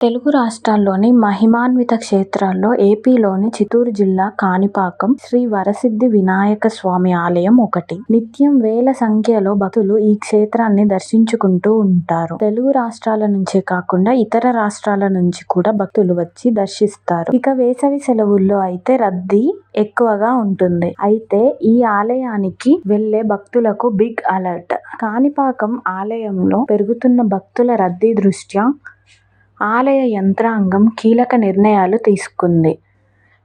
తెలుగు రాష్ట్రాల్లోని మహిమాన్విత క్షేత్రాల్లో ఏపీలోని చిత్తూరు జిల్లా కాణిపాకం శ్రీ వరసిద్ధి వినాయక స్వామి ఆలయం ఒకటి. నిత్యం వేల సంఖ్యలో భక్తులు ఈ క్షేత్రాన్ని దర్శించుకుంటూ ఉంటారు. తెలుగు రాష్ట్రాల నుంచే కాకుండా ఇతర రాష్ట్రాల నుంచి కూడా భక్తులు వచ్చి దర్శిస్తారు. ఇక వేసవి సెలవుల్లో అయితే రద్దీ ఎక్కువగా ఉంటుంది. అయితే ఈ ఆలయానికి వెళ్లే భక్తులకు బిగ్ అలర్ట్. కాణిపాకం ఆలయంలో పెరుగుతున్న భక్తుల రద్దీ దృష్ట్యా ఆలయ యంత్రాంగం కీలక నిర్ణయాలు తీసుకుంది.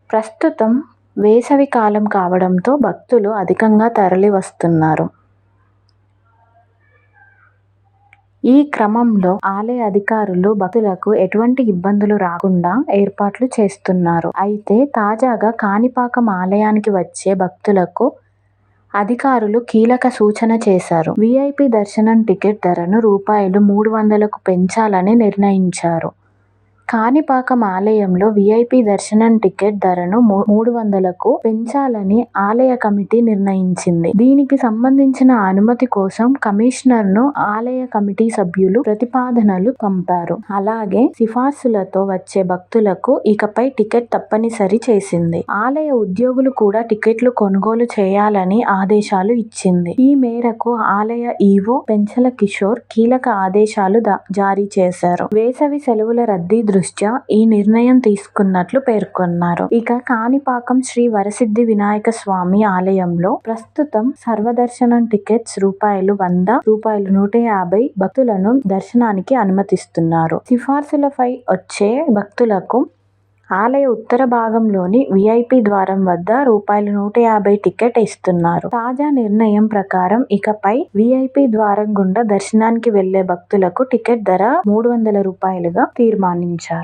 ప్రస్తుతం వేసవి కాలం కావడంతో భక్తులు అధికంగా తరలి వస్తున్నారు. ఈ క్రమంలో ఆలయ అధికారులు భక్తులకు ఎటువంటి ఇబ్బందులు రాకుండా ఏర్పాట్లు చేస్తున్నారు. అయితే తాజాగా కాణిపాకం ఆలయానికి వచ్చే భక్తులకు అధికారులు కీలక సూచన చేశారు. వీఐపీ దర్శనం టికెట్ ధరను రూ.300కు పెంచాలని నిర్ణయించారు. కాణిపాకం ఆలయంలో వీఐపీ దర్శనం టికెట్ ధరను 300కు పెంచాలని ఆలయ కమిటీ నిర్ణయించింది. దీనికి సంబంధించిన అనుమతి కోసం కమిషనర్ను ఆలయ కమిటీ సభ్యులు ప్రతిపాదనలు పంపారు. అలాగే సిఫార్సులతో వచ్చే భక్తులకు ఇకపై టికెట్ తప్పనిసరి చేసింది. ఆలయ ఉద్యోగులు కూడా టికెట్లు కొనుగోలు చేయాలని ఆదేశాలు ఇచ్చింది. ఈ మేరకు ఆలయ ఈవో పెంచల కిషోర్ కీలక ఆదేశాలు జారీ చేశారు. వేసవి సెలవుల రద్దీ దృష్ట్యా ఈ నిర్ణయం తీసుకున్నట్లు పేర్కొన్నారు. ఇక కాణిపాకం శ్రీ వరసిద్ధి వినాయక స్వామి ఆలయంలో ప్రస్తుతం సర్వదర్శనం టికెట్స్ రూ.100, రూ.150 భక్తులను దర్శనానికి అనుమతిస్తున్నారు. సిఫార్సులపై వచ్చే భక్తులకు ఆలయ ఉత్తర భాగంలోని వీఐపీ ద్వారం వద్ద రూ.150 టికెట్ ఇస్తున్నారు. తాజా నిర్ణయం ప్రకారం ఇకపై వీఐపీ ద్వారం గుండా దర్శనానికి వెళ్లే భక్తులకు టికెట్ ధర రూ.300గా తీర్మానించారు.